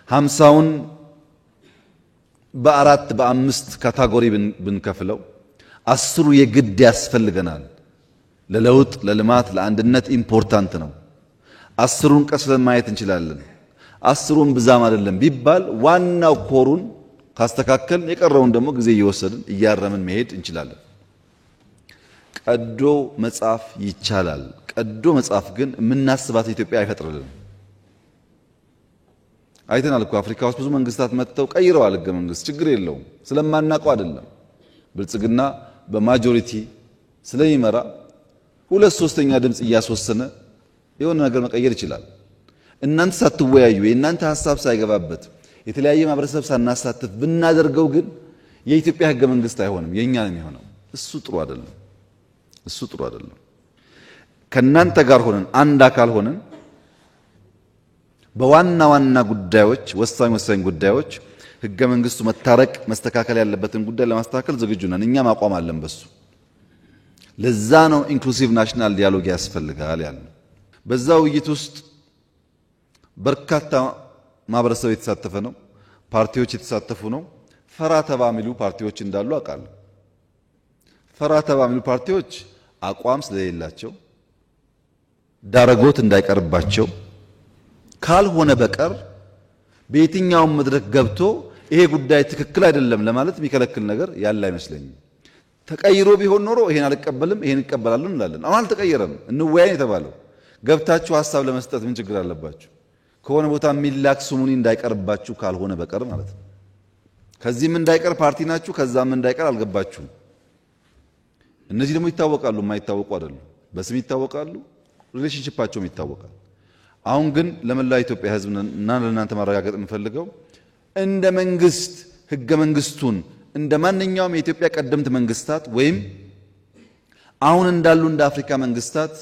ሀምሳውን በአራት በአምስት ካታጎሪ ብንከፍለው አስሩ የግድ ያስፈልገናል። ለለውጥ፣ ለልማት፣ ለአንድነት ኢምፖርታንት ነው። አስሩን ቀስለን ማየት እንችላለን። አስሩን ብዛም አይደለም ቢባል ዋናው ኮሩን ካስተካከል የቀረውን ደግሞ ጊዜ እየወሰድን እያረምን መሄድ እንችላለን። ቀዶ መጻፍ ይቻላል። ቀዶ መጻፍ ግን የምናስባት ኢትዮጵያ አይፈጥርልንም። አይተናል እኮ አፍሪካ ውስጥ ብዙ መንግስታት መጥተው ቀይረዋል ህገ መንግስት። ችግር የለውም ስለማናውቀው አይደለም። ብልጽግና በማጆሪቲ ስለሚመራ 2/3 ድምጽ እያስወሰነ የሆነ ነገር መቀየር ይችላል። እናንተ ሳትወያዩ የእናንተ ሐሳብ ሳይገባበት የተለያየ ማህበረሰብ ሳናሳትፍ ብናደርገው ግን የኢትዮጵያ ህገ መንግስት አይሆንም፣ የኛ ነው የሚሆነው። እሱ ጥሩ አይደለም። ከናንተ ጋር ሆነን አንድ አካል ሆነን በዋና ዋና ጉዳዮች ወሳኝ ጉዳዮች ህገ መንግስቱ መታረቅ መስተካከል ያለበትን ጉዳይ ለማስተካከል ዝግጁ ነን። እኛም አቋም አለን በሱ። ለዛ ነው ኢንክሉሲቭ ናሽናል ዲያሎግ ያስፈልጋል ያለው። በዛ ውይይት ውስጥ በርካታ ማህበረሰብ የተሳተፈ ነው። ፓርቲዎች የተሳተፉ ነው። ፈራ ተባ የሚሉ ፓርቲዎች እንዳሉ አውቃለሁ። ፈራ ተባ የሚሉ ፓርቲዎች አቋም ስለሌላቸው ዳረጎት እንዳይቀርባቸው ካልሆነ በቀር በየትኛውም መድረክ ገብቶ ይሄ ጉዳይ ትክክል አይደለም ለማለት የሚከለክል ነገር ያለ አይመስለኝም። ተቀይሮ ቢሆን ኖሮ ይሄን አልቀበልም ይሄን እቀበላለሁ እንላለን። አሁን አልተቀየረም። እንወያይ የተባለው ገብታችሁ ሐሳብ ለመስጠት ምን ችግር አለባችሁ? ከሆነ ቦታ የሚላክ ስሙኒ እንዳይቀርባችሁ ካልሆነ በቀር ማለት ነው። ከዚህም እንዳይቀር ፓርቲ ናችሁ፣ ከዛም እንዳይቀር አልገባችሁም። እነዚህ ደግሞ ይታወቃሉ፣ የማይታወቁ አይደሉም። በስም ይታወቃሉ፣ ሪሌሽንሺፓቸውም ይታወቃል። አሁን ግን ለመላው ኢትዮጵያ ሕዝብ እና ለእናንተ ማረጋገጥ የምፈልገው እንደ መንግስት ህገ መንግስቱን እንደ ማንኛውም የኢትዮጵያ ቀደምት መንግስታት ወይም አሁን እንዳሉ እንደ አፍሪካ መንግስታት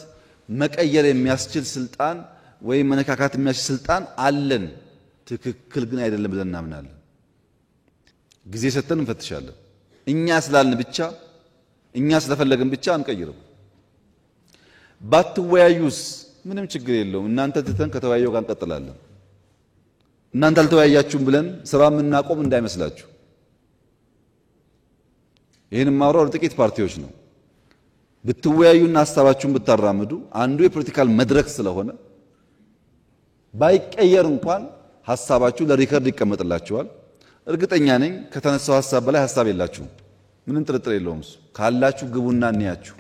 መቀየር የሚያስችል ስልጣን ወይም መነካካት የሚያስችል ስልጣን አለን። ትክክል ግን አይደለም ብለን እናምናለን። ጊዜ ሰጥተን እንፈትሻለን። እኛ ስላልን ብቻ እኛ ስለፈለግን ብቻ አንቀይርም። ባትወያዩስ ምንም ችግር የለውም። እናንተ ትተን ከተወያየው ጋር እንቀጥላለን። እናንተ አልተወያያችሁም ብለን ስራ የምናቆም እንዳይመስላችሁ። ይህን ማውራው ለጥቂት ፓርቲዎች ነው። ብትወያዩና ሐሳባችሁን ብታራምዱ አንዱ የፖለቲካል መድረክ ስለሆነ ባይቀየር እንኳን ሐሳባችሁ ለሪከርድ ይቀመጥላችኋል። እርግጠኛ ነኝ ከተነሳው ሐሳብ በላይ ሐሳብ የላችሁም። ምንም ጥርጥር የለውም። እሱ ካላችሁ ግቡና እንያችሁ።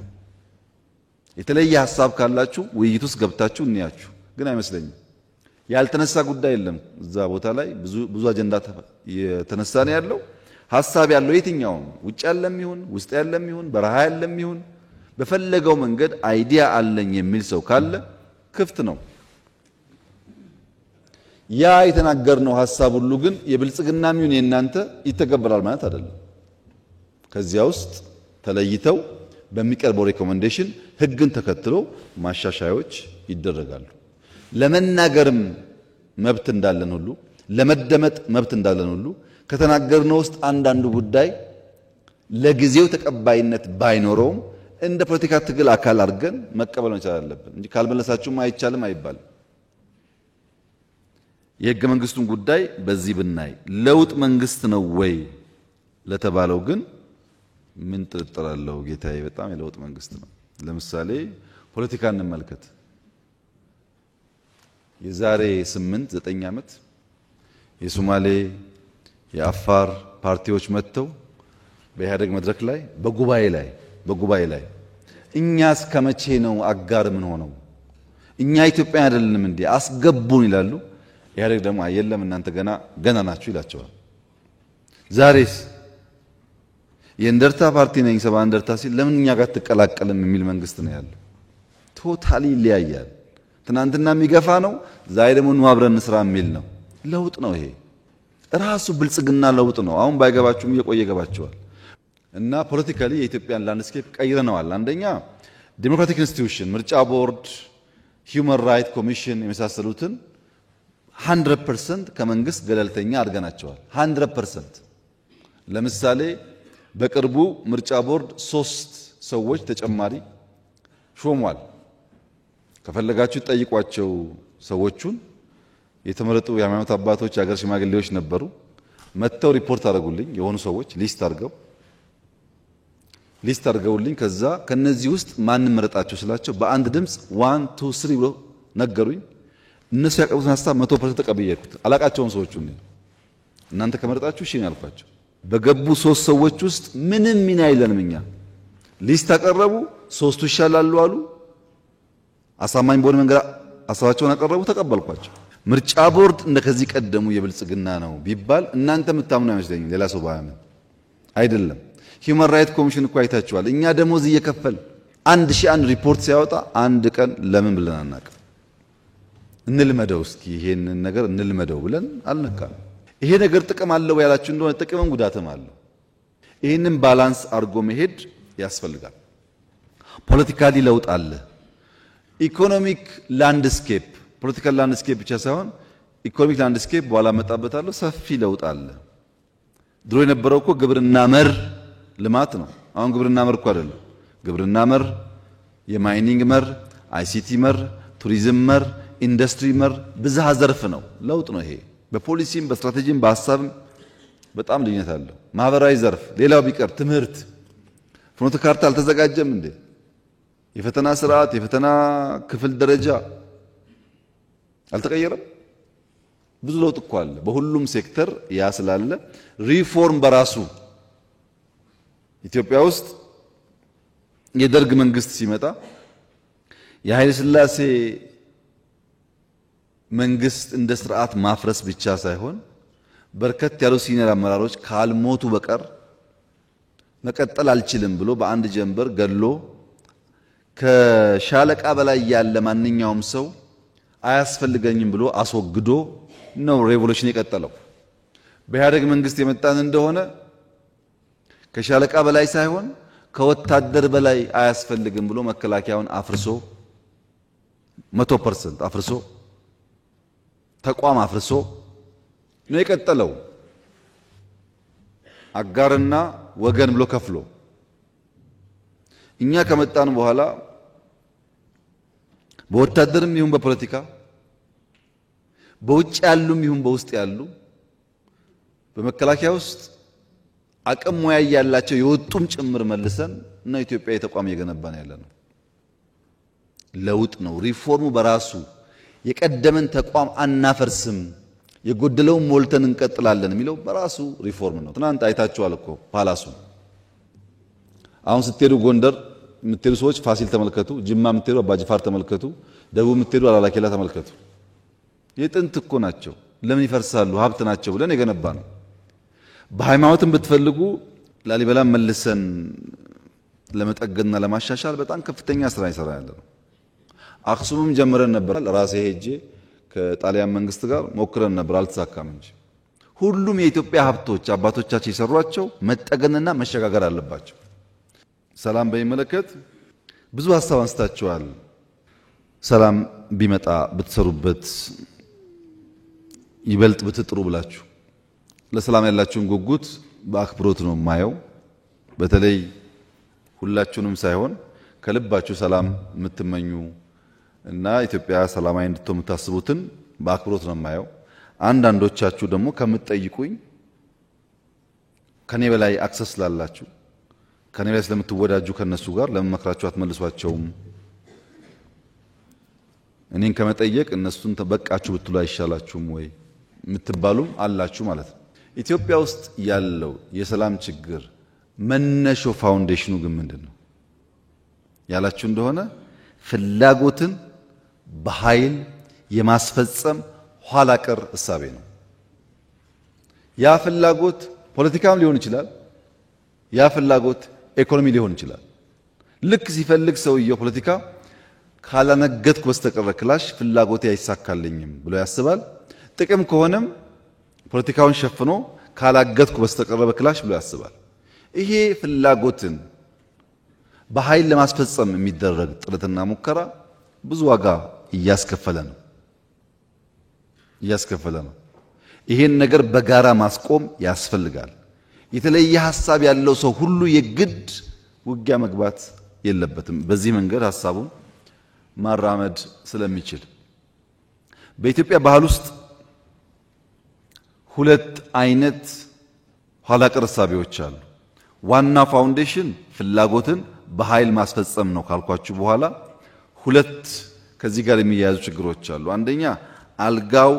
የተለየ ሐሳብ ካላችሁ ውይይት ውስጥ ገብታችሁ እንያችሁ። ግን አይመስለኝም። ያልተነሳ ጉዳይ የለም። እዛ ቦታ ላይ ብዙ አጀንዳ የተነሳ ነው ያለው። ሐሳብ ያለው የትኛውም ውጭ ያለም ይሁን ውስጥ ያለም ይሁን በረሃ ያለም ይሁን በፈለገው መንገድ አይዲያ አለኝ የሚል ሰው ካለ ክፍት ነው። ያ የተናገርነው ሐሳብ ሁሉ ግን የብልጽግናም ይሁን የእናንተ ይተገበራል ማለት አይደለም። ከዚያ ውስጥ ተለይተው በሚቀርበው ሪኮመንዴሽን ህግን ተከትሎ ማሻሻያዎች ይደረጋሉ። ለመናገርም መብት እንዳለን ሁሉ ለመደመጥ መብት እንዳለን ሁሉ ከተናገርነው ውስጥ አንዳንዱ ጉዳይ ለጊዜው ተቀባይነት ባይኖረውም እንደ ፖለቲካ ትግል አካል አድርገን መቀበል መቻል አለብን እንጂ ካልመለሳችሁም አይቻልም አይባልም። የህገ መንግስቱን ጉዳይ በዚህ ብናይ ለውጥ መንግስት ነው ወይ ለተባለው ግን ምን ጥርጥር አለው? ጌታዬ በጣም የለውጥ መንግስት ነው። ለምሳሌ ፖለቲካ እንመልከት። የዛሬ 8-9 ዓመት የሶማሌ የአፋር ፓርቲዎች መጥተው በኢህአደግ መድረክ ላይ በጉባኤ ላይ እኛ እስከመቼ ነው አጋር ምን ሆነው እኛ ኢትዮጵያ አይደለንም እንዴ አስገቡን ይላሉ። ኢህአደግ ደግሞ የለም እናንተ ገና ናችሁ ይላቸዋል። ዛሬስ የእንደርታ ፓርቲ ነኝ ሰባ እንደርታ ሲል ለምን እኛ ጋር ተቀላቀለም የሚል መንግስት ነው ያለው። ቶታሊ ይለያያል። ትናንትና የሚገፋ ነው፣ ዛሬ ደግሞ ነው አብረን እንስራ የሚል ነው። ለውጥ ነው ይሄ ራሱ ብልጽግና ለውጥ ነው። አሁን ባይገባችሁም እየቆየ ገባችኋል። እና ፖለቲካሊ የኢትዮጵያን ላንድስኬፕ ቀይረነዋል። አንደኛ ዲሞክራቲክ ኢንስቲትዩሽን ምርጫ ቦርድ፣ ሂውማን ራይት ኮሚሽን የመሳሰሉትን 100% ከመንግስት ገለልተኛ አድርገናቸዋል። 100% ለምሳሌ በቅርቡ ምርጫ ቦርድ 3 ሰዎች ተጨማሪ ሾሟል። ከፈለጋችሁ ጠይቋቸው። ሰዎቹን የተመረጡ የሃይማኖት አባቶች፣ የሀገር ሽማግሌዎች ነበሩ። መጥተው ሪፖርት አደረጉልኝ። የሆኑ ሰዎች ሊስት አድርገውልኝ ከዛ ከነዚህ ውስጥ ማንም መረጣቸው ስላቸው በአንድ ድምፅ 1 2 3 ብሎ ነገሩኝ። እነሱ ያቀርቡትን ሐሳብ 100% ተቀብያለሁ። አላቃቸውም ሰዎቹ። እናንተ ከመረጣችሁ እሺ ነው ያልኳቸው። በገቡ 3 ሰዎች ውስጥ ምንም ሚና የለንም እኛ። ሊስት አቀረቡ፣ 3ቱ ይሻላሉ አሉ። አሳማኝ በሆነ መንገድ ሐሳባቸውን አቀረቡ፣ ተቀበልኳቸው። ምርጫ ቦርድ እንደከዚህ ቀደሙ የብልጽግና ነው ቢባል እናንተ የምታምኑ አይመስለኝም። ሌላ ሰው ባያምን አይደለም። ሂውማን ራይት ኮሚሽን እኮ አይታችኋል። እኛ ደሞዝ እየከፈል 1001 ሪፖርት ሲያወጣ አንድ ቀን ለምን ብለን አናውቅም። እንልመደው እስኪ ይሄንን ነገር እንልመደው ብለን አልነካም። ይሄ ነገር ጥቅም አለው ያላችሁ እንደሆነ ጥቅምም ጉዳትም አለው። ይሄንን ባላንስ አድርጎ መሄድ ያስፈልጋል። ፖለቲካሊ ለውጥ አለ። ኢኮኖሚክ ላንድስኬፕ፣ ፖለቲካል ላንድስኬፕ ብቻ ሳይሆን ኢኮኖሚክ ላንድስኬፕ በኋላ መጣበታለሁ። ሰፊ ለውጥ አለ። ድሮ የነበረው እኮ ግብርና መር ልማት ነው። አሁን ግብርና መር እኮ አይደለም። ግብርና መር፣ የማይኒንግ መር፣ አይሲቲ መር፣ ቱሪዝም መር፣ ኢንዱስትሪ መር፣ ብዝሃ ዘርፍ ነው። ለውጥ ነው ይሄ። በፖሊሲም በስትራቴጂም በሐሳብም በጣም ልዩነት አለው። ማህበራዊ ዘርፍ፣ ሌላው ቢቀር ትምህርት፣ ፍኖተ ካርታ አልተዘጋጀም እንዴ? የፈተና ስርዓት፣ የፈተና ክፍል ደረጃ አልተቀየረም? ብዙ ለውጥ እኮ አለ በሁሉም ሴክተር። ያ ስላለ ሪፎርም በራሱ ኢትዮጵያ ውስጥ የደርግ መንግስት ሲመጣ የኃይለ ሥላሴ መንግስት እንደ ስርዓት ማፍረስ ብቻ ሳይሆን በርከት ያሉ ሲኒየር አመራሮች ካልሞቱ በቀር መቀጠል አልችልም ብሎ በአንድ ጀንበር ገሎ ከሻለቃ በላይ ያለ ማንኛውም ሰው አያስፈልገኝም ብሎ አስወግዶ ነው ሬቮሉሽን የቀጠለው። በኢህአደግ መንግስት የመጣን እንደሆነ ከሻለቃ በላይ ሳይሆን ከወታደር በላይ አያስፈልግም ብሎ መከላከያውን አፍርሶ 100% አፍርሶ ተቋም አፍርሶ ነው የቀጠለው። አጋርና ወገን ብሎ ከፍሎ እኛ ከመጣን በኋላ በወታደርም ይሁን በፖለቲካ በውጭ ያሉም ይሁን በውስጥ ያሉ በመከላከያ ውስጥ አቅም ሙያ ያላቸው የወጡም ጭምር መልሰን እና ኢትዮጵያ የተቋም እየገነባን ያለነው ለውጥ ነው። ሪፎርሙ በራሱ የቀደመን ተቋም አናፈርስም፣ የጎደለውን ሞልተን እንቀጥላለን የሚለው በራሱ ሪፎርም ነው። ትናንት አይታችኋል እኮ ፓላሱ። አሁን ስትሄዱ ጎንደር የምትሄዱ ሰዎች ፋሲል ተመልከቱ፣ ጅማ የምትሄዱ አባጅፋር ተመልከቱ፣ ደቡብ የምትሄዱ አላላኬላ ተመልከቱ። የጥንት እኮ ናቸው። ለምን ይፈርሳሉ? ሀብት ናቸው ብለን የገነባ ነው። በሃይማኖትም ብትፈልጉ ላሊበላ መልሰን ለመጠገንና ለማሻሻል በጣም ከፍተኛ ስራ ይሰራ ያለ ነው። አክሱምም ጀምረን ነበር። ራሴ ሄጄ ከጣሊያን መንግስት ጋር ሞክረን ነበር፣ አልተሳካም እንጂ ሁሉም የኢትዮጵያ ሀብቶች አባቶቻችን የሰሯቸው መጠገንና መሸጋገር አለባቸው። ሰላም በሚመለከት ብዙ ሀሳብ አንስታችኋል። ሰላም ቢመጣ ብትሰሩበት ይበልጥ ብትጥሩ ብላችሁ ለሰላም ያላችሁን ጉጉት በአክብሮት ነው የማየው። በተለይ ሁላችሁንም ሳይሆን ከልባችሁ ሰላም የምትመኙ እና ኢትዮጵያ ሰላማዊ እንድትሆን የምታስቡትን በአክብሮት ነው የማየው። አንዳንዶቻችሁ ደግሞ ከምትጠይቁኝ ከኔ በላይ አክሰስ ስላላችሁ ከኔ በላይ ስለምትወዳጁ ከነሱ ጋር ለምን መክራችሁ አትመልሷቸውም? እኔን ከመጠየቅ እነሱን ተበቃችሁ ብትሉ አይሻላችሁም ወይ የምትባሉም አላችሁ ማለት ነው። ኢትዮጵያ ውስጥ ያለው የሰላም ችግር መነሾ ፋውንዴሽኑ ግን ምንድነው ያላችሁ እንደሆነ ፍላጎትን በኃይል የማስፈጸም ኋላ ቀር እሳቤ ነው። ያ ፍላጎት ፖለቲካም ሊሆን ይችላል፣ ያ ፍላጎት ኢኮኖሚ ሊሆን ይችላል። ልክ ሲፈልግ ሰውየው ፖለቲካ ካላነገትኩ በስተቀር ክላሽ ፍላጎቴ አይሳካልኝም ብሎ ያስባል። ጥቅም ከሆነም ፖለቲካውን ሸፍኖ ካላገትኩ በስተቀር በክላሽ ብሎ ያስባል። ይሄ ፍላጎትን በኃይል ለማስፈጸም የሚደረግ ጥረትና ሙከራ ብዙ ዋጋ እያስከፈለ ነው። ይሄን ነገር በጋራ ማስቆም ያስፈልጋል። የተለየ ሐሳብ ያለው ሰው ሁሉ የግድ ውጊያ መግባት የለበትም። በዚህ መንገድ ሐሳቡን ማራመድ ስለሚችል በኢትዮጵያ ባህል ውስጥ ሁለት አይነት ኋላ ቀር እሳቤዎች አሉ። ዋና ፋውንዴሽን ፍላጎትን በኃይል ማስፈጸም ነው ካልኳችሁ በኋላ ሁለት ከዚህ ጋር የሚያያዙ ችግሮች አሉ። አንደኛ አልጋው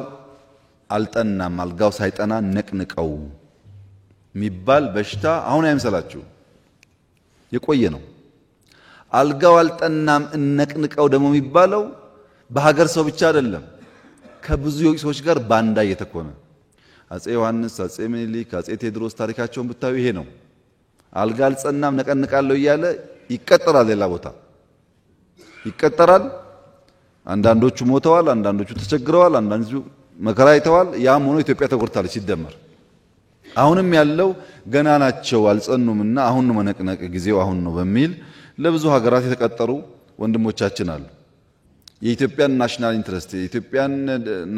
አልጠናም፣ አልጋው ሳይጠና ነቅንቀው የሚባል በሽታ አሁን አይምሰላችሁ፣ የቆየ ነው። አልጋው አልጠናም እነቅንቀው ደግሞ የሚባለው በሀገር ሰው ብቻ አይደለም፣ ከብዙ ሰዎች ጋር ባንዳ እየተኮነ አጼ ዮሐንስ፣ አጼ ምኒልክ፣ አጼ ቴዎድሮስ ታሪካቸውን ብታዩ ይሄ ነው። አልጋ አልጸናም ነቀንቃለሁ እያለ ይቀጠራል፣ ሌላ ቦታ ይቀጠራል። አንዳንዶቹ ሞተዋል፣ አንዳንዶቹ ተቸግረዋል፣ አንዳንዶቹ መከራ አይተዋል። ያም ሆኖ ኢትዮጵያ ተጎድታለች ሲደመር። አሁንም ያለው ገና ናቸው አልጸኑምና አሁን ነው መነቅነቅ ጊዜው አሁን ነው በሚል ለብዙ ሀገራት የተቀጠሩ ወንድሞቻችን አሉ። የኢትዮጵያን ናሽናል ኢንትረስት የኢትዮጵያን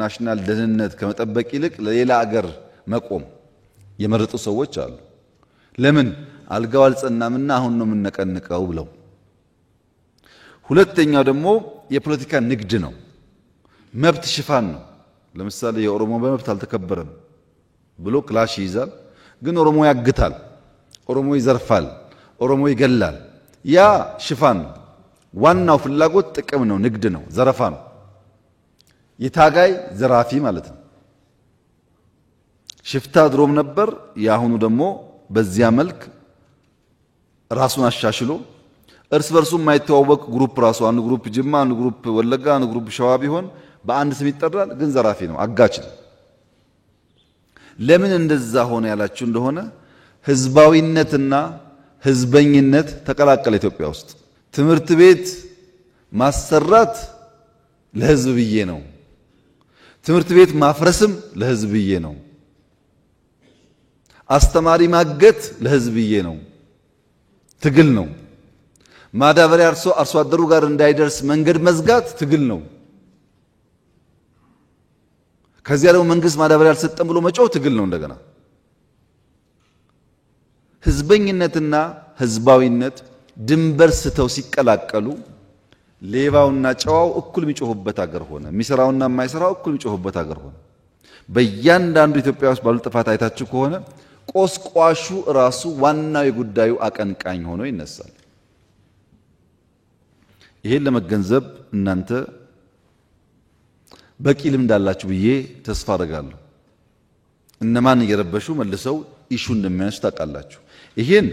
ናሽናል ደህንነት ከመጠበቅ ይልቅ ለሌላ አገር መቆም የመረጡ ሰዎች አሉ። ለምን አልጋው አልጸናምና አሁን ነው የምንነቀንቀው ብለው። ሁለተኛው ደግሞ የፖለቲካ ንግድ ነው፣ መብት ሽፋን ነው። ለምሳሌ የኦሮሞ መብት አልተከበረም ብሎ ክላሽ ይይዛል። ግን ኦሮሞ ያግታል፣ ኦሮሞ ይዘርፋል፣ ኦሮሞ ይገላል። ያ ሽፋን ነው። ዋናው ፍላጎት ጥቅም ነው፣ ንግድ ነው፣ ዘረፋ ነው። የታጋይ ዘራፊ ማለት ነው። ሽፍታ ድሮም ነበር። ያሁኑ ደግሞ በዚያ መልክ ራሱን አሻሽሎ እርስ በርሱ የማይተዋወቅ ግሩፕ ራሱ አንዱ ግሩፕ ጅማ፣ አንዱ ግሩፕ ወለጋ፣ አንዱ ግሩፕ ሸዋ ቢሆን በአንድ ስም ይጠራል፣ ግን ዘራፊ ነው፣ አጋች ነው። ለምን እንደዛ ሆነ ያላችሁ እንደሆነ ህዝባዊነትና ህዝበኝነት ተቀላቀለ ኢትዮጵያ ውስጥ። ትምህርት ቤት ማሰራት ለህዝብ ብዬ ነው፣ ትምህርት ቤት ማፍረስም ለህዝብ ብዬ ነው፣ አስተማሪ ማገት ለህዝብ ብዬ ነው። ትግል ነው። ማዳበሪያ አርሶ አደሩ ጋር እንዳይደርስ መንገድ መዝጋት ትግል ነው። ከዚያ ደግሞ መንግስት ማዳበሪያ አልሰጠም ብሎ መጮህ ትግል ነው። እንደገና ህዝበኝነትና ህዝባዊነት ድንበር ስተው ሲቀላቀሉ ሌባውና ጨዋው እኩል የሚጮህበት ሀገር ሆነ። የሚሰራውና የማይሰራው እኩል የሚጮህበት ሀገር ሆነ። በእያንዳንዱ ኢትዮጵያ ውስጥ ባሉ ጥፋት አይታችሁ ከሆነ ቆስቋሹ ራሱ ዋናው የጉዳዩ አቀንቃኝ ሆኖ ይነሳል። ይሄን ለመገንዘብ እናንተ በቂ ልምድ አላችሁ ብዬ ተስፋ አደርጋለሁ። እነማን እየረበሹ መልሰው ኢሹ እንደሚያነሱ ታውቃላችሁ። ይሄን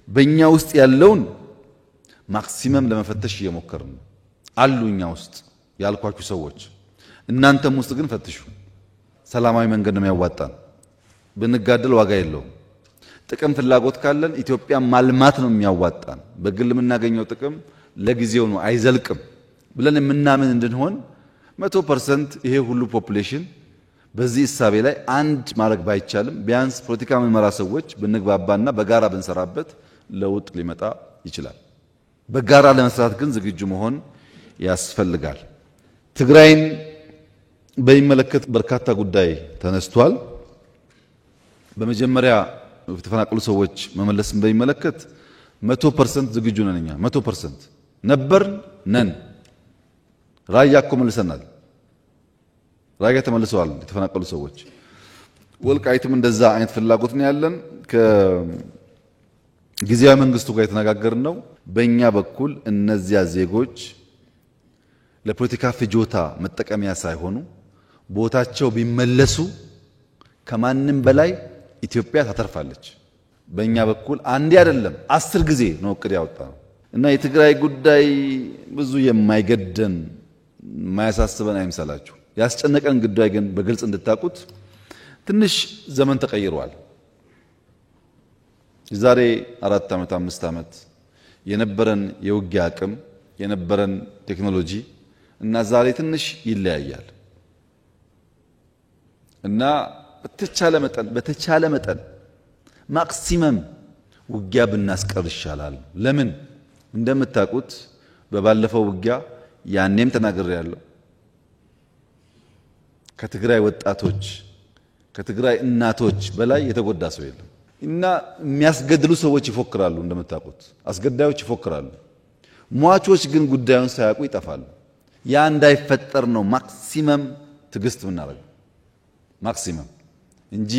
በእኛ ውስጥ ያለውን ማክሲመም ለመፈተሽ እየሞከርን ነው። አሉ እኛ ውስጥ ያልኳችሁ ሰዎች፣ እናንተም ውስጥ ግን ፈትሹ። ሰላማዊ መንገድ ነው የሚያዋጣን። ብንጋደል ዋጋ የለውም። ጥቅም ፍላጎት ካለን ኢትዮጵያ ማልማት ነው የሚያዋጣን። በግል የምናገኘው ጥቅም ለጊዜው ነው አይዘልቅም ብለን የምናምን እንድንሆን 100% ይሄ ሁሉ ፖፑሌሽን በዚህ እሳቤ ላይ አንድ ማድረግ ባይቻልም ቢያንስ ፖለቲካ የምንመራ ሰዎች ብንግባባና በጋራ ብንሰራበት ለውጥ ሊመጣ ይችላል። በጋራ ለመስራት ግን ዝግጁ መሆን ያስፈልጋል። ትግራይን በሚመለከት በርካታ ጉዳይ ተነስቷል። በመጀመሪያ የተፈናቀሉ ሰዎች መመለስን በሚመለከት 100% ዝግጁ ነን። እኛ 100% ነበር ነን። ራያ እኮ መልሰናል። ራያ ተመልሰዋል የተፈናቀሉ ሰዎች። ወልቃይትም እንደዛ አይነት ፍላጎት ነው ያለን። ከጊዜያዊ መንግስቱ ጋር የተነጋገርን ነው። በእኛ በኩል እነዚያ ዜጎች ለፖለቲካ ፍጆታ መጠቀሚያ ሳይሆኑ ቦታቸው ቢመለሱ ከማንም በላይ ኢትዮጵያ ታተርፋለች። በእኛ በኩል አንዴ አይደለም 10 ጊዜ ነው እቅድ ያወጣነው እና የትግራይ ጉዳይ ብዙ የማይገደን የማያሳስበን አይምሰላችሁ። ያስጨነቀን ጉዳይ ግን በግልጽ እንድታቁት ትንሽ ዘመን ተቀይሯል። የዛሬ 4 ዓመት 5 ዓመት የነበረን የውጊያ አቅም የነበረን ቴክኖሎጂ እና ዛሬ ትንሽ ይለያያል እና በተቻለ መጠን ማክሲመም ውጊያ ብናስቀር ይሻላል። ለምን እንደምታውቁት በባለፈው ውጊያ ያኔም ተናግሬያለሁ። ከትግራይ ወጣቶች ከትግራይ እናቶች በላይ የተጎዳ ሰው የለም እና የሚያስገድሉ ሰዎች ይፎክራሉ። እንደምታውቁት አስገዳዮች ይፎክራሉ። ሟቾች ግን ጉዳዩን ሳያውቁ ይጠፋሉ። ያ እንዳይፈጠር ነው ማክሲመም ትግስት ምናደርገው ማክሲመም እንጂ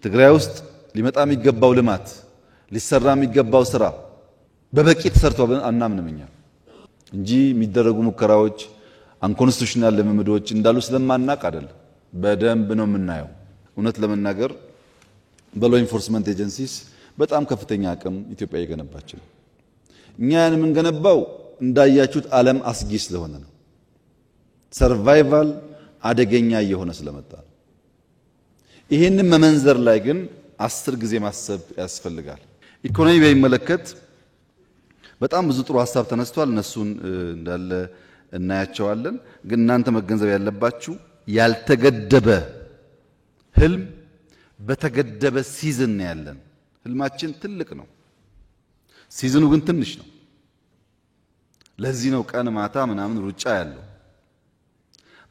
ትግራይ ውስጥ ሊመጣ የሚገባው ልማት ሊሰራ የሚገባው ስራ በበቂ ተሰርቶ አናምንም እኛ እንጂ የሚደረጉ ሙከራዎች አንኮንስቲቱሽናል ልምምዶች እንዳሉ ስለማናቅ አይደለም። በደንብ ነው የምናየው። እውነት ለመናገር በሎ ኢንፎርስመንት ኤጀንሲስ በጣም ከፍተኛ አቅም ኢትዮጵያ እየገነባች ነው። እኛ ያን የምንገነባው እንዳያችሁት ዓለም አስጊ ስለሆነ ነው። ሰርቫይቫል አደገኛ እየሆነ ስለመጣ ነው። ይሄንን መመንዘር ላይ ግን 10 ጊዜ ማሰብ ያስፈልጋል። ኢኮኖሚ በሚመለከት በጣም ብዙ ጥሩ ሐሳብ ተነስቷል። እነሱን እንዳለ እናያቸዋለን። ግን እናንተ መገንዘብ ያለባችሁ ያልተገደበ ህልም በተገደበ ሲዝን ነው ያለን። ህልማችን ትልቅ ነው፣ ሲዝኑ ግን ትንሽ ነው። ለዚህ ነው ቀን ማታ ምናምን ሩጫ ያለው።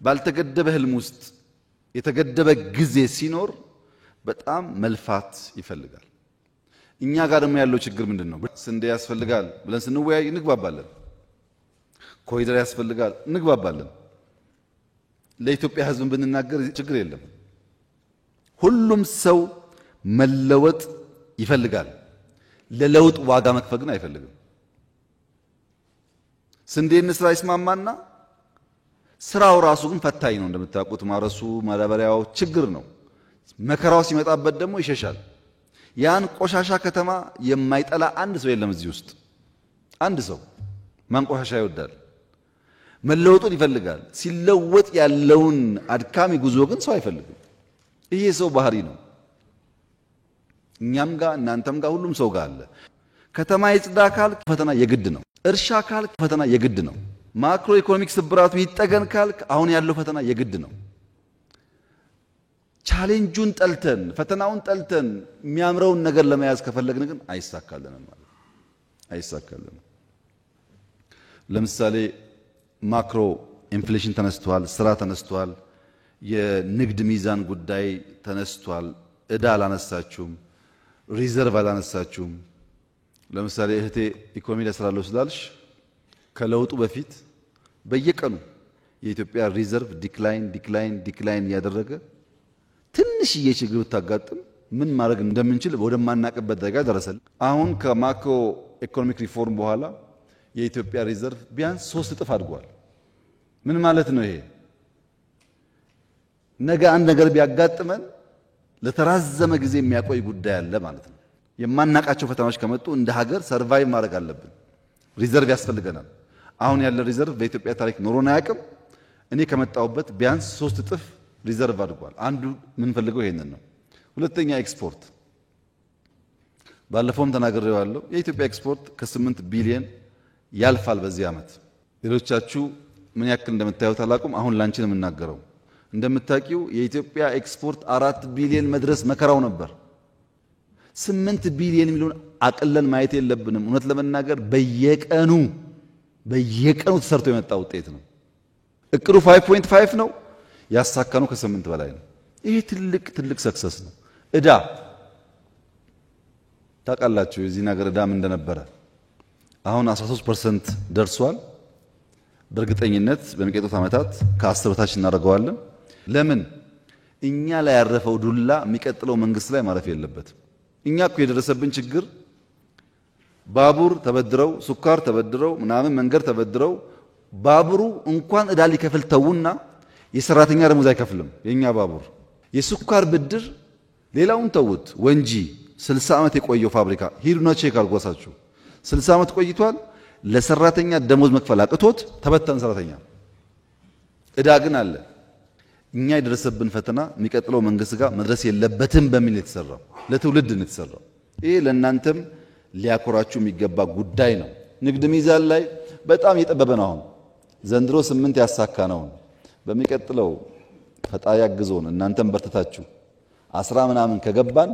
ባልተገደበ ህልም ውስጥ የተገደበ ጊዜ ሲኖር በጣም መልፋት ይፈልጋል። እኛ ጋር ደግሞ ያለው ችግር ምንድነው? ስንዴ ያስፈልጋል ብለን ስንወያይ እንግባባለን። ኮሪደር ያስፈልጋል እንግባባለን። ለኢትዮጵያ ህዝብ ብንናገር ችግር የለም። ሁሉም ሰው መለወጥ ይፈልጋል። ለለውጥ ዋጋ መክፈል ግን አይፈልግም። ስንዴ እንስራ ይስማማና ስራው ራሱ ግን ፈታኝ ነው። እንደምታውቁት ማረሱ ማዳበሪያው ችግር ነው። መከራው ሲመጣበት ደግሞ ይሸሻል። ያን ቆሻሻ ከተማ የማይጠላ አንድ ሰው የለም እዚህ ውስጥ። አንድ ሰው ማን ቆሻሻ ይወዳል? መለወጡን ይፈልጋል። ሲለወጥ ያለውን አድካሚ ጉዞ ግን ሰው አይፈልግም። ይሄ ሰው ባህሪ ነው። እኛም ጋር እናንተም ጋር ሁሉም ሰው ጋር አለ። ከተማ ይጽዳ ካልክ ፈተና የግድ ነው። እርሻ ካልክ ፈተና የግድ ነው። ማክሮ ኢኮኖሚክ ስብራቱ ይጠገን ካልክ አሁን ያለው ፈተና የግድ ነው። ቻሌንጁን ጠልተን ፈተናውን ጠልተን የሚያምረውን ነገር ለመያዝ ከፈለግን ግን አይሳካልንም ማለት አይሳካልንም። ለምሳሌ ማክሮ ኢንፍሌሽን ተነስቷል፣ ስራ ተነስቷል፣ የንግድ ሚዛን ጉዳይ ተነስቷል። እዳ አላነሳችሁም፣ ሪዘርቭ አላነሳችሁም። ለምሳሌ እህቴ ኢኮኖሚ ለስራለው ስላልሽ ከለውጡ በፊት በየቀኑ የኢትዮጵያ ሪዘርቭ ዲክላይን ያደረገ ትንሽዬ ችግር ብታጋጥም ምን ማድረግ እንደምንችል ወደማናቀበት ደረጃ ደረሰል። አሁን ከማክሮ ኢኮኖሚክ ሪፎርም በኋላ የኢትዮጵያ ሪዘርቭ ቢያንስ 3 እጥፍ አድጓል። ምን ማለት ነው ይሄ? ነገ አንድ ነገር ቢያጋጥመን ለተራዘመ ጊዜ የሚያቆይ ጉዳይ አለ ማለት ነው። የማናቃቸው ፈተናዎች ከመጡ እንደ ሀገር ሰርቫይቭ ማድረግ አለብን። ሪዘርቭ ያስፈልገናል። አሁን ያለ ሪዘርቭ በኢትዮጵያ ታሪክ ኖሮን አያውቅም። እኔ ከመጣሁበት ቢያንስ 3 እጥፍ ሪዘርቭ አድጓል። አንዱ ምን ፈልገው ይሄንን ነው። ሁለተኛ ኤክስፖርት፣ ባለፈውም ተናግሬዋለሁ። የኢትዮጵያ ኤክስፖርት ከ8 ቢሊዮን ያልፋል በዚህ ዓመት። ሌሎቻችሁ ምን ያክል እንደምታዩት አላውቅም። አሁን ላንቺ ነው የምናገረው። እንደምታውቂው የኢትዮጵያ ኤክስፖርት 4 ቢሊዮን መድረስ መከራው ነበር። 8 ቢሊዮን የሚሉን አቅለን ማየት የለብንም። እውነት ለመናገር በየቀኑ ተሰርቶ የመጣ ውጤት ነው። እቅዱ 5.5 ነው፣ ያሳካነው ከ8 በላይ ነው። ይሄ ትልቅ ሰክሰስ ነው። እዳ ታውቃላችሁ የዚህ ነገር እዳም እንደነበረ አሁን 13% ደርሷል። በእርግጠኝነት በሚቀጥሉት ዓመታት ከ10 በታች እናደርገዋለን። ለምን? እኛ ላይ ያረፈው ዱላ የሚቀጥለው መንግስት ላይ ማረፍ የለበትም። እኛ እኮ የደረሰብን ችግር ባቡር ተበድረው ሱካር ተበድረው ምናምን መንገድ ተበድረው ባቡሩ እንኳን እዳ ሊከፍል ተውና የሰራተኛ ደሞዝ አይከፍልም። የኛ ባቡር የሱካር ብድር ሌላውን ተውት። ወንጂ 60 ዓመት የቆየው ፋብሪካ ሂዱና ቼክ አድርጓሳችሁ 60 ዓመት ቆይቷል። ለሰራተኛ ደሞዝ መክፈል አቅቶት ተበተን ሰራተኛ። እዳ ግን አለ። እኛ የደረሰብን ፈተና የሚቀጥለው መንግስት ጋር መድረስ የለበትም በሚል የተሰራው ለትውልድ ነው የተሰራው። ይሄ ለእናንተም ሊያኮራችሁ የሚገባ ጉዳይ ነው። ንግድ ሚዛን ላይ በጣም እየጠበበ ነው። አሁን ዘንድሮ 8 ያሳካ ነው። በሚቀጥለው ፈጣሪ ያግዞን እናንተም በርተታችሁ 10 ምናምን ከገባን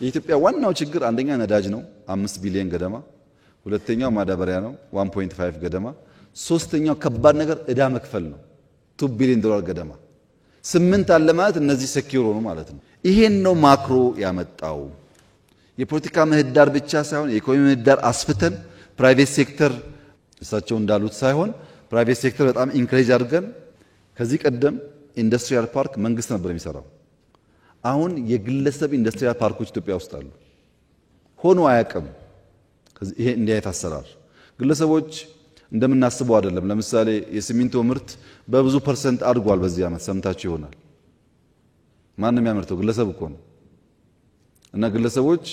የኢትዮጵያ ዋናው ችግር አንደኛ ነዳጅ ነው 5 ቢሊዮን ገደማ፣ ሁለተኛው ማዳበሪያ ነው 1.5 ገደማ፣ ሶስተኛው ከባድ ነገር እዳ መክፈል ነው 2 ቢሊዮን ዶላር ገደማ። 8 አለ ማለት እነዚህ ሴኪዩር ሆኑ ማለት ነው። ይሄን ነው ማክሮ ያመጣው። የፖለቲካ ምህዳር ብቻ ሳይሆን የኢኮኖሚ ምህዳር አስፍተን ፕራይቬት ሴክተር እሳቸው እንዳሉት ሳይሆን ፕራይቬት ሴክተር በጣም ኢንክሬጅ አድርገን ከዚህ ቀደም ኢንዱስትሪያል ፓርክ መንግስት ነበር የሚሰራው። አሁን የግለሰብ ኢንዱስትሪያል ፓርኮች ኢትዮጵያ ውስጥ አሉ። ሆኖ አያውቅም። ይሄ እንዲህ አይነት አሰራር ግለሰቦች እንደምናስበው አይደለም። ለምሳሌ የሲሚንቶ ምርት በብዙ ፐርሰንት አድጓል በዚህ ዓመት ሰምታችሁ ይሆናል። ማንም ያመርተው ግለሰብ እኮ ነው። እና ግለሰቦች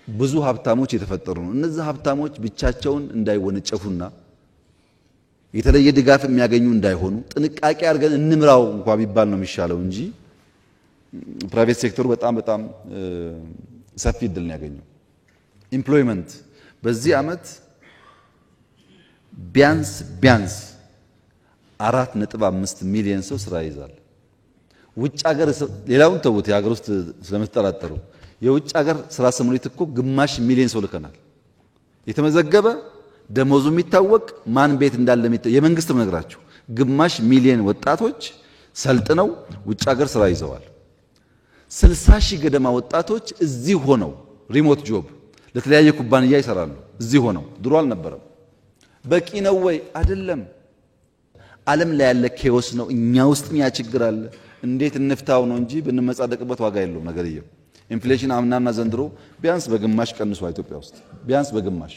ብዙ ሀብታሞች የተፈጠሩ ነው። እነዚህ ሀብታሞች ብቻቸውን እንዳይወነጨፉና የተለየ ድጋፍ የሚያገኙ እንዳይሆኑ ጥንቃቄ አድርገን እንምራው እንኳን ቢባል ነው የሚሻለው እንጂ ፕራይቬት ሴክተሩ በጣም ሰፊ እድል ነው ያገኘው። ኢምፕሎይመንት በዚህ ዓመት ቢያንስ 4.5 ሚሊዮን ሰው ስራ ይዛል። ውጭ ሀገር ሌላውን ተውት፣ የሀገር ውስጥ ስለምትጠራጠሩ የውጭ ሀገር ስራ ስምሪት እኮ ግማሽ ሚሊዮን ሰው ልከናል። የተመዘገበ ደሞዙ የሚታወቅ ማን ቤት እንዳለ የመንግስት ነግራችሁ ግማሽ ሚሊዮን ወጣቶች ሰልጥነው ውጭ ሀገር ስራ ይዘዋል። 60 ሺህ ገደማ ወጣቶች እዚህ ሆነው ሪሞት ጆብ ለተለያየ ኩባንያ ይሰራሉ። እዚህ ሆነው ድሮ አልነበረም። በቂ ነው ወይ? አይደለም። ዓለም ላይ ያለ ኬዎስ ነው። እኛ ውስጥ ያ ችግር አለ። እንዴት እንፍታው ነው እንጂ ብንመጻደቅበት ዋጋ የለውም ነገርየው። ኢንፍሌሽን አምናና ዘንድሮ ቢያንስ በግማሽ ቀንሷል ኢትዮጵያ ውስጥ ቢያንስ በግማሽ።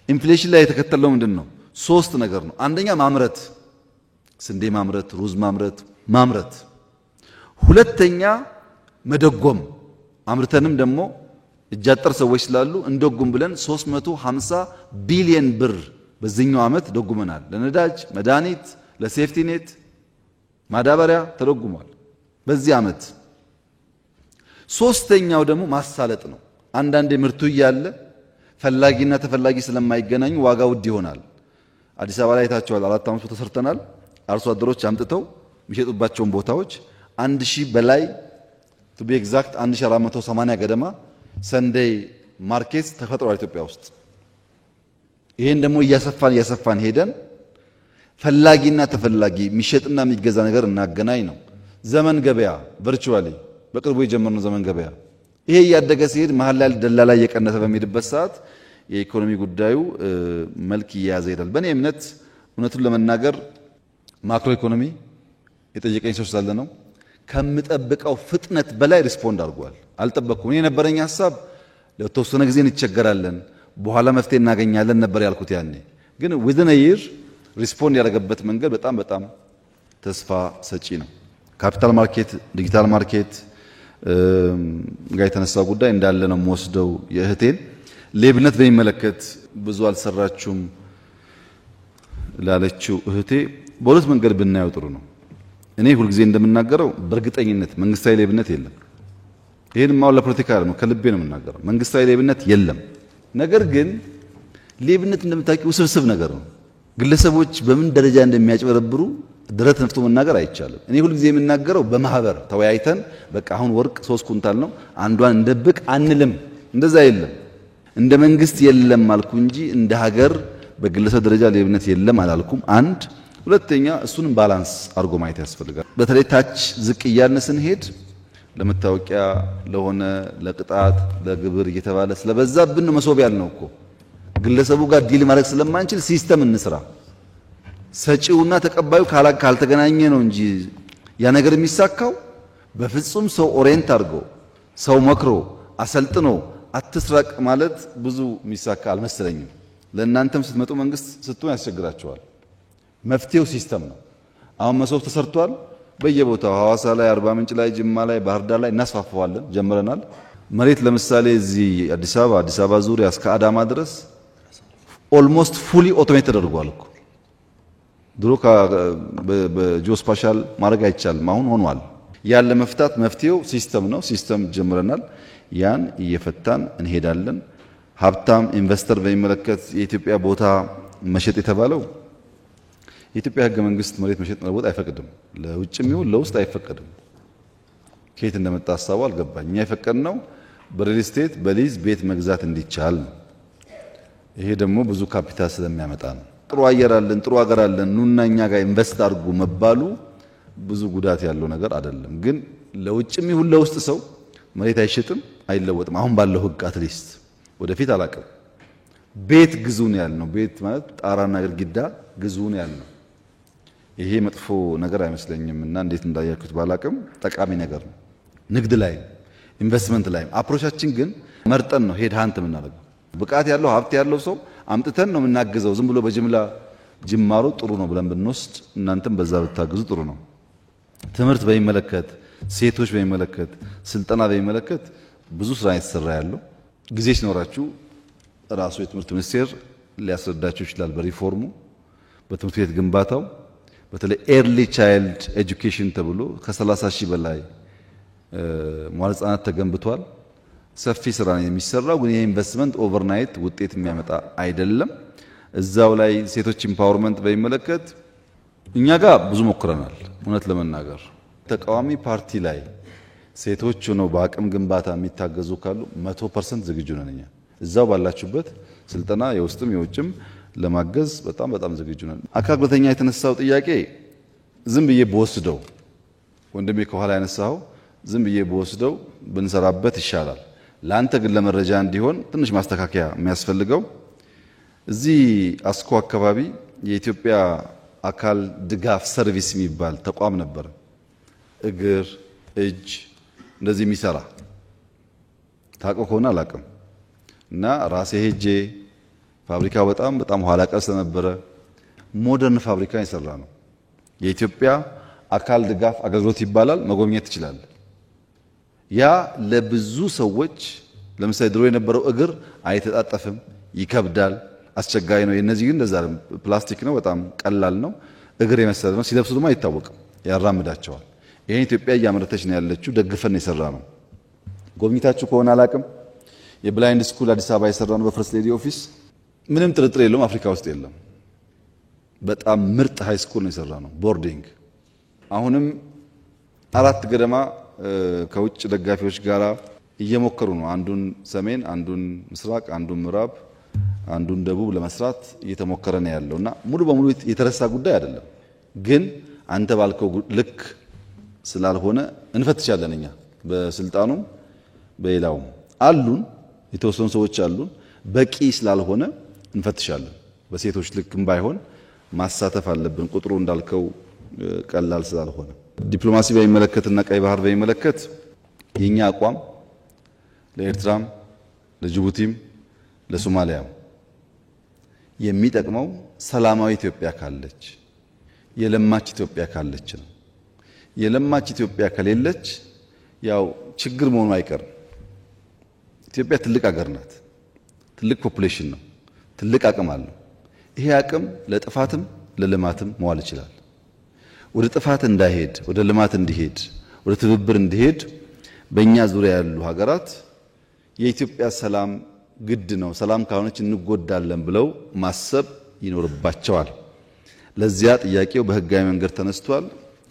ኢንፍሌሽን ላይ የተከተለው ምንድነው? 3 ነገር ነው። አንደኛ ማምረት፣ ስንዴ ማምረት፣ ሩዝ ማምረት። ሁለተኛ መደጎም፣ አምርተንም ደግሞ እጃጠር ሰዎች ስላሉ እንደጎም ብለን 350 ቢሊዮን ብር በዚህኛው ዓመት ደጉመናል። ለነዳጅ፣ መድኃኒት፣ ለሴፍቲ ኔት ማዳበሪያ ተደጉሟል በዚህ ዓመት። ሶስተኛው ደግሞ ማሳለጥ ነው። አንዳንዴ ምርቱ እያለ ፈላጊና ተፈላጊ ስለማይገናኙ ዋጋ ውድ ይሆናል። አዲስ አበባ ላይ ታቸዋል 4 ዓመት ተሰርተናል። አርሶ አደሮች አምጥተው የሚሸጡባቸውን ቦታዎች 1000 በላይ to be exact 1480 ገደማ ሰንደይ ማርኬት ተፈጥሯል ኢትዮጵያ ውስጥ። ይሄን ደግሞ እያሰፋን ሄደን ፈላጊና ተፈላጊ የሚሸጥና የሚገዛ ነገር እናገናኝ ነው። ዘመን ገበያ ቨርቹዋሊ በቅርቡ የጀመርነው ዘመን ገበያ ይሄ እያደገ ሲሄድ መሀል ላይ ደላላ እየቀነሰ በሚሄድበት ሰዓት የኢኮኖሚ ጉዳዩ መልክ እየያዘ ይሄዳል። በእኔ እምነት እውነቱን ለመናገር ማክሮ ኢኮኖሚ የጠየቀኝ ሰው ስላለ ነው ከምጠብቀው ፍጥነት በላይ ሪስፖንድ አድርጓል። አልጠበቅኩም። እኔ የነበረኝ ሐሳብ ለተወሰነ ጊዜ እንቸገራለን በኋላ መፍትሄ እናገኛለን ነበር ያልኩት ያኔ። ግን within a year ሪስፖንድ ያደረገበት መንገድ በጣም ተስፋ ሰጪ ነው። ካፒታል ማርኬት፣ ዲጂታል ማርኬት ጋር የተነሳው ጉዳይ እንዳለ ነው የምወስደው። የእህቴን ሌብነት በሚመለከት ብዙ አልሰራችሁም ላለችው እህቴ በሁለት መንገድ ብናየው ጥሩ ነው። እኔ ሁልጊዜ እንደምናገረው በእርግጠኝነት መንግስታዊ ሌብነት የለም። ይሄን ማው ለፖለቲካ ነው ከልቤ ነው የምናገረው። መንግስታዊ ሌብነት የለም። ነገር ግን ሌብነት እንደምታውቂው ውስብስብ ነገር ነው። ግለሰቦች በምን ደረጃ እንደሚያጭበረብሩ ድረት ነፍቶ መናገር አይቻልም። እኔ ሁልጊዜ የምናገረው በማህበር ተወያይተን በቃ አሁን ወርቅ 3 ኩንታል ነው አንዷን እንደብቅ አንልም። እንደዛ የለም። እንደ መንግስት የለም አልኩ እንጂ እንደ ሀገር በግለሰብ ደረጃ ሌብነት የለም አላልኩም። አንድ ሁለተኛ እሱንም ባላንስ አድርጎ ማየት ያስፈልጋል። በተለይ ታች ዝቅ እያልን ስንሄድ ለመታወቂያ ለሆነ ለቅጣት ለግብር እየተባለ ስለበዛብን ነው መሶብ ያልነው እኮ። ግለሰቡ ጋር ዲል ማድረግ ስለማንችል ሲስተም እንስራ። ሰጪውና ተቀባዩ ካልተገናኘ ነው እንጂ ያ ነገር የሚሳካው በፍጹም ሰው ኦሪየንት አድርጎ ሰው መክሮ አሰልጥኖ አትስረቅ ማለት ብዙ የሚሳካ አልመሰለኝም። ለእናንተም ስትመጡ መንግስት ስትሆን ያስቸግራቸዋል። መፍትሄው ሲስተም ነው። አሁን መሶብ ተሰርቷል በየቦታው ሐዋሳ ላይ፣ አርባ ምንጭ ላይ፣ ጅማ ላይ፣ ባህር ዳር ላይ እናስፋፋዋለን ጀምረናል። መሬት ለምሳሌ እዚህ አዲስ አበባ ዙሪያ እስከ አዳማ ድረስ ኦልሞስት ፉሊ ኦቶሜትድ ተደርጓል እኮ። ድሮ በጂኦስፓሻል ማድረግ አይቻልም፣ አሁን ሆኗል። ያለ መፍታት መፍትሄው ሲስተም ነው። ሲስተም ጀምረናል። ያን እየፈታን እንሄዳለን። ሀብታም ኢንቨስተር በሚመለከት የኢትዮጵያ ቦታ መሸጥ የተባለው የኢትዮጵያ ሕገ መንግስት መሬት መሸጥ መለወጥ አይፈቅድም። ለውጭም ይሁን ለውስጥ አይፈቀድም። ከየት እንደመጣ ሐሳቡ አልገባኝ። እኛ የፈቀድነው በሪል ስቴት በሊዝ ቤት መግዛት እንዲቻል ነው። ይሄ ደግሞ ብዙ ካፒታል ስለሚያመጣ ነው። ጥሩ አየር አለን፣ ጥሩ ሀገር አለን፣ ኑና እኛ ጋር ኢንቨስት አድርጉ መባሉ ብዙ ጉዳት ያለው ነገር አይደለም። ግን ለውጭም ይሁን ለውስጥ ሰው መሬት አይሸጥም፣ አይለወጥም። አሁን ባለው ሕግ አትሊስት ወደፊት አላቅም። ቤት ግዙን ያልነው ቤት ማለት ጣራና ግድግዳ ግዙን ያልነው ይሄ መጥፎ ነገር አይመስለኝም እና እንዴት እንዳያችሁት ባላቅም ጠቃሚ ነገር ነው። ንግድ ላይ ኢንቨስትመንት ላይ አፕሮቻችን ግን መርጠን ነው ሄድ ሃንት የምናደርገው። ብቃት ያለው ሀብት ያለው ሰው አምጥተን ነው የምናግዘው። ዝም ብሎ በጅምላ ጅማሮ ጥሩ ነው ብለን ብንወስድ እናንተም በዛ ብታግዙ ጥሩ ነው። ትምህርት በሚመለከት ሴቶች በሚመለከት ስልጠና በሚመለከት ብዙ ስራ የተሰራ ያለው ጊዜ ሲኖራችሁ ራሱ የትምህርት ሚኒስቴር ሊያስረዳችሁ ይችላል። በሪፎርሙ በትምህርት ቤት ግንባታው በተለይ ኤርሊ ቻይልድ ኤጁኬሽን ተብሎ ከ30 ሺህ በላይ መዋዕለ ሕጻናት ተገንብቷል። ሰፊ ስራ ነው የሚሰራው። ግን የኢንቨስትመንት ኦቨርናይት ውጤት የሚያመጣ አይደለም። እዛው ላይ ሴቶች ኢምፓወርመንት በሚመለከት እኛ ጋር ብዙ ሞክረናል። እውነት ለመናገር ተቃዋሚ ፓርቲ ላይ ሴቶች ሆነው በአቅም ግንባታ የሚታገዙ ካሉ 100% ዝግጁ ነን። እኛ እዛው ባላችሁበት ስልጠና የውስጥም የውጭም ለማገዝ በጣም ዝግጁ ነን። አካል ጉዳተኛ የተነሳው ጥያቄ ዝም ብዬ በወስደው ወንድሜ ከኋላ ያነሳው ዝም ብዬ በወስደው ብንሰራበት ይሻላል። ላንተ ግን ለመረጃ እንዲሆን ትንሽ ማስተካከያ የሚያስፈልገው እዚህ አስኮ አካባቢ የኢትዮጵያ አካል ድጋፍ ሰርቪስ የሚባል ተቋም ነበር። እግር እጅ እንደዚህ የሚሰራ ታቆ ከሆነ አላቅም እና ራሴ ሄጄ ፋብሪካው በጣም ኋላ ቀር ስለነበረ ሞደርን ፋብሪካ የሰራ ነው። የኢትዮጵያ አካል ድጋፍ አገልግሎት ይባላል። መጎብኘት ይችላል። ያ ለብዙ ሰዎች ለምሳሌ ድሮ የነበረው እግር አይተጣጠፍም፣ ይከብዳል፣ አስቸጋሪ ነው። የነዚህ ግን እንደዛ ፕላስቲክ ነው፣ በጣም ቀላል ነው። እግር የመሰለ ነው። ሲለብሱ ደግሞ አይታወቅም፣ ያራምዳቸዋል። ይሄን ኢትዮጵያ እያመረተች ነው ያለችው። ደግፈን የሰራ ነው። ጎብኝታችሁ ከሆነ አላቅም የብላይንድ ስኩል አዲስ አበባ የሰራ ነው በፈርስት ሌዲ ኦፊስ። ምንም ጥርጥር የለውም አፍሪካ ውስጥ የለም። በጣም ምርጥ ሃይ ስኩል ነው የሰራ ነው ቦርዲንግ። አሁንም 4 ገደማ ከውጭ ደጋፊዎች ጋራ እየሞከሩ ነው። አንዱን ሰሜን፣ አንዱን ምስራቅ፣ አንዱን ምዕራብ፣ አንዱን ደቡብ ለመስራት እየተሞከረ ነው ያለውና ሙሉ በሙሉ የተረሳ ጉዳይ አይደለም። ግን አንተ ባልከው ልክ ስላልሆነ እንፈትሻለን። እኛ በስልጣኑም በሌላውም አሉን የተወሰኑ ሰዎች አሉን። በቂ ስላልሆነ እንፈትሻለን። በሴቶች ልክም ባይሆን ማሳተፍ አለብን። ቁጥሩ እንዳልከው ቀላል ስላልሆነ ዲፕሎማሲ በሚመለከትና ቀይ ባህር በሚመለከት የኛ አቋም ለኤርትራም ለጅቡቲም ለሶማሊያም የሚጠቅመው ሰላማዊ ኢትዮጵያ ካለች የለማች ኢትዮጵያ ካለች ነው። የለማች ኢትዮጵያ ከሌለች ያው ችግር መሆኑ አይቀርም። ኢትዮጵያ ትልቅ ሀገር ናት። ትልቅ ፖፑሌሽን ነው። ትልቅ አቅም አለው። ይሄ አቅም ለጥፋትም ለልማትም መዋል ይችላል። ወደ ጥፋት እንዳይሄድ ወደ ልማት እንዲሄድ ወደ ትብብር እንዲሄድ በእኛ ዙሪያ ያሉ ሀገራት የኢትዮጵያ ሰላም ግድ ነው፣ ሰላም ካልሆነች እንጎዳለን ብለው ማሰብ ይኖርባቸዋል። ለዚያ ጥያቄው በህጋዊ መንገድ ተነስቷል።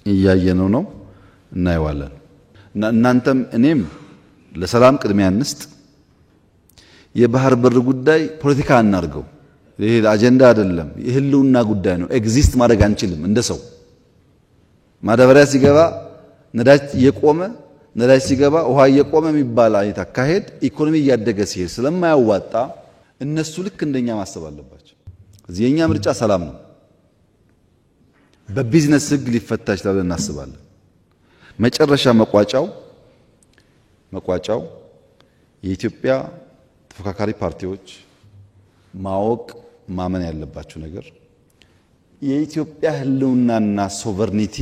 እያየነው ነው፣ እናየዋለን። እና እናንተም እኔም ለሰላም ቅድሚያ እንስጥ። የባህር በር ጉዳይ ፖለቲካ አናርገው። ይሄ አጀንዳ አይደለም፣ የህልውና ጉዳይ ነው። ኤግዚስት ማድረግ አንችልም። እንደ ሰው ማዳበሪያ ሲገባ ነዳጅ እየቆመ ነዳጅ ሲገባ ውሃ እየቆመ የሚባል አይነት አካሄድ ኢኮኖሚ እያደገ ሲሄድ ስለማያዋጣ እነሱ ልክ እንደኛ ማሰብ አለባቸው። እዚህ የኛ ምርጫ ሰላም ነው። በቢዝነስ ህግ ሊፈታ ይችላል እናስባለን። መጨረሻ መቋጫው የኢትዮጵያ ተፎካካሪ ፓርቲዎች ማወቅ ማመን ያለባቸው ነገር የኢትዮጵያ ህልውናና ሶቨርኒቲ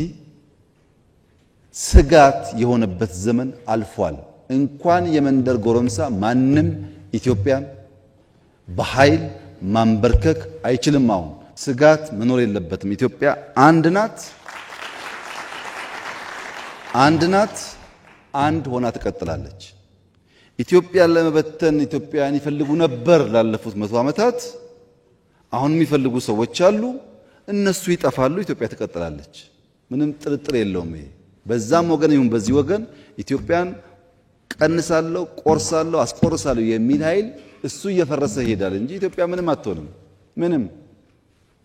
ስጋት የሆነበት ዘመን አልፏል። እንኳን የመንደር ጎረምሳ ማንም ኢትዮጵያን በኃይል ማንበርከክ አይችልም። አሁን ስጋት መኖር የለበትም። ኢትዮጵያ አንድ ናት፣ አንድ ሆና ትቀጥላለች። ኢትዮጵያን ለመበተን ኢትዮጵያን ይፈልጉ ነበር ላለፉት 100 ዓመታት። አሁን የሚፈልጉ ሰዎች አሉ። እነሱ ይጠፋሉ፣ ኢትዮጵያ ትቀጥላለች። ምንም ጥርጥር የለውም። ይሄ በዛም ወገን ይሁን በዚህ ወገን ኢትዮጵያን ቀንሳለሁ፣ ቆርሳለሁ፣ አስቆርሳለሁ የሚል ኃይል እሱ እየፈረሰ ይሄዳል እንጂ ኢትዮጵያ ምንም አትሆንም። ምንም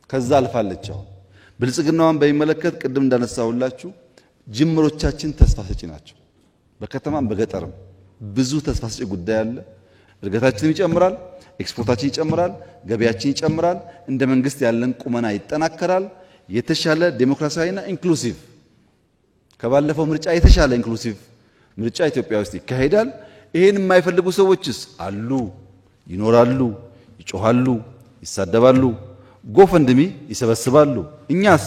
ከዛ አልፋለች። አሁን ብልጽግናዋን በሚመለከት ቅድም እንዳነሳሁላችሁ ጅምሮቻችን ተስፋ ሰጪ ናቸው። በከተማም በገጠርም ብዙ ተስፋ ሰጪ ጉዳይ አለ። እድገታችን ይጨምራል፣ ኤክስፖርታችን ይጨምራል፣ ገበያችን ይጨምራል፣ እንደ መንግስት ያለን ቁመና ይጠናከራል። የተሻለ ዴሞክራሲያዊና ኢንክሉሲቭ ከባለፈው ምርጫ የተሻለ ኢንክሉሲቭ ምርጫ ኢትዮጵያ ውስጥ ይካሄዳል። ይሄን የማይፈልጉ ሰዎችስ አሉ፣ ይኖራሉ፣ ይጮሃሉ፣ ይሳደባሉ፣ ጎፈንድሚ ይሰበስባሉ። እኛስ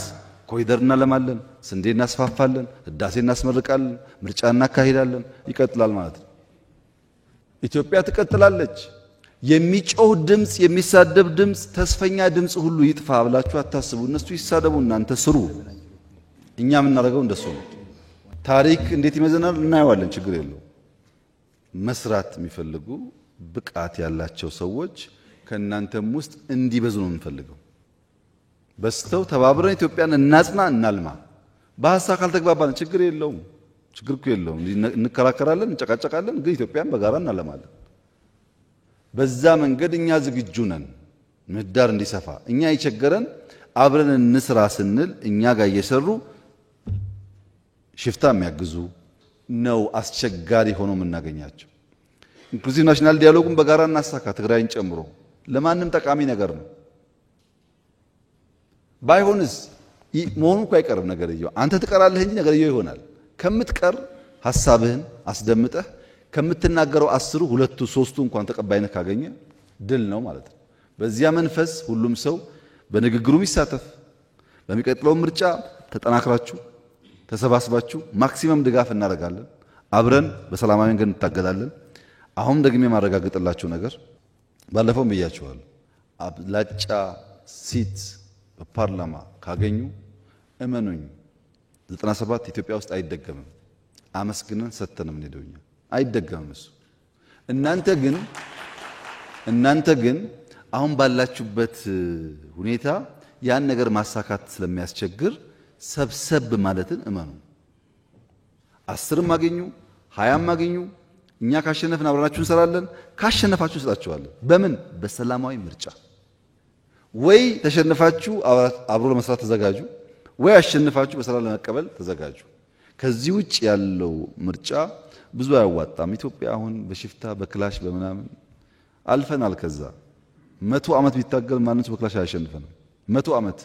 ኮሪደር እናለማለን፣ ስንዴ እናስፋፋለን፣ ህዳሴ እናስመርቃለን፣ ምርጫ እናካሂዳለን። ይቀጥላል ማለት ነው። ኢትዮጵያ ትቀጥላለች። የሚጮህ ድምጽ፣ የሚሳደብ ድምጽ፣ ተስፈኛ ድምጽ ሁሉ ይጥፋ ብላችሁ አታስቡ። እነሱ ይሳደቡ፣ እናንተ ስሩ። እኛ የምናደርገው እንደሱ ነው። ታሪክ እንዴት ይመዘናል እናየዋለን፣ ችግር የለው። መስራት የሚፈልጉ ብቃት ያላቸው ሰዎች ከእናንተም ውስጥ እንዲበዙ ነው የምንፈልገው። በስተው ተባብረን ኢትዮጵያን እናጽና፣ እናልማ። በሐሳብ ካልተግባባን ችግር የለውም፣ ችግር እኮ የለውም። እንከራከራለን፣ እንጨቃጨቃለን፣ ግን ኢትዮጵያን በጋራ እናለማለን። በዛ መንገድ እኛ ዝግጁ ነን። ምህዳር እንዲሰፋ እኛ የቸገረን አብረን እንስራ ስንል እኛ ጋር እየሰሩ ሽፍታ የሚያግዙ ነው አስቸጋሪ ሆኖ የምናገኛቸው። ኢንክሉሲቭ ናሽናል ዲያሎጉን በጋራ እናሳካ፣ ትግራይን ጨምሮ። ለማንም ጠቃሚ ነገር ነው። ባይሆንስ መሆኑ እኮ አይቀርም ነገርየው። አንተ ትቀራለህ እንጂ ነገርየው ይሆናል። ከምትቀር ሐሳብህን አስደምጠህ ከምትናገረው 10 2 3 እንኳን ተቀባይነት ካገኘ ድል ነው ማለት ነው። በዚያ መንፈስ ሁሉም ሰው በንግግሩ ይሳተፍ። በሚቀጥለው ምርጫ ተጠናክራችሁ ተሰባስባችሁ ማክሲመም ድጋፍ እናደርጋለን። አብረን በሰላማዊ መንገድ እንታገላለን። አሁን ደግሜ ማረጋግጥላችሁ ነገር ባለፈው ብያችኋለሁ። አብላጫ ሲት በፓርላማ ካገኙ እመኑኝ 97 ኢትዮጵያ ውስጥ አይደገምም። አመስግነን ሰተንም እንሄደውኛ አይደገምም እሱ። እናንተ ግን አሁን ባላችሁበት ሁኔታ ያን ነገር ማሳካት ስለሚያስቸግር ሰብሰብ ማለትን እመኑ። 10ም አገኙ 20ም አገኙ እኛ ካሸነፍን አብረናችሁ እንሰራለን። ካሸነፋችሁ እንሰጣችኋለን። በምን? በሰላማዊ ምርጫ። ወይ ተሸነፋችሁ አብሮ ለመስራት ተዘጋጁ፣ ወይ አሸነፋችሁ በሰላም ለመቀበል ተዘጋጁ። ከዚህ ውጭ ያለው ምርጫ ብዙ አያዋጣም። ኢትዮጵያ አሁን በሽፍታ በክላሽ በመናምን አልፈናል። ከዛ 100 ዓመት ቢታገል ማንንም በክላሽ አያሸንፈንም። 100 ዓመት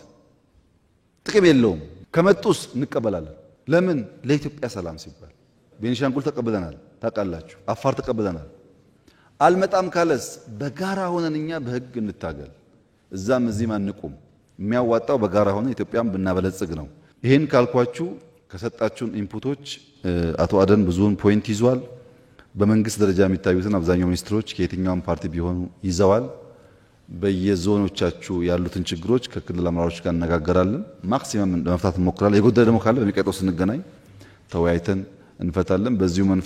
ጥቅም የለውም። ከመጡስ እንቀበላለን። ለምን? ለኢትዮጵያ ሰላም ሲባል። ቤኒሻንጉል ተቀበለናል፣ ታውቃላችሁ። አፋር ተቀበለናል። አልመጣም ካለስ በጋራ ሆነን እኛ በህግ እንታገል። እዛም እዚህም አንቁም። የሚያዋጣው በጋራ ሆነን ኢትዮጵያን ብናበለጽግ ነው። ይሄን ካልኳችሁ ከሰጣችሁን ኢንፑቶች አቶ አደን ብዙውን ፖይንት ይዟል። በመንግስት ደረጃ የሚታዩትን አብዛኛው ሚኒስትሮች ከየትኛውም ፓርቲ ቢሆኑ ይዘዋል። በየዞኖቻችሁ ያሉትን ችግሮች ከክልል አመራሮች ጋር እነጋገራለን። ማክሲመም ለመፍታት እንሞክራለን። የጎደለ ደግሞ ካለ በሚቀጥለው ስንገናኝ ተወያይተን እንፈታለን። በዚሁ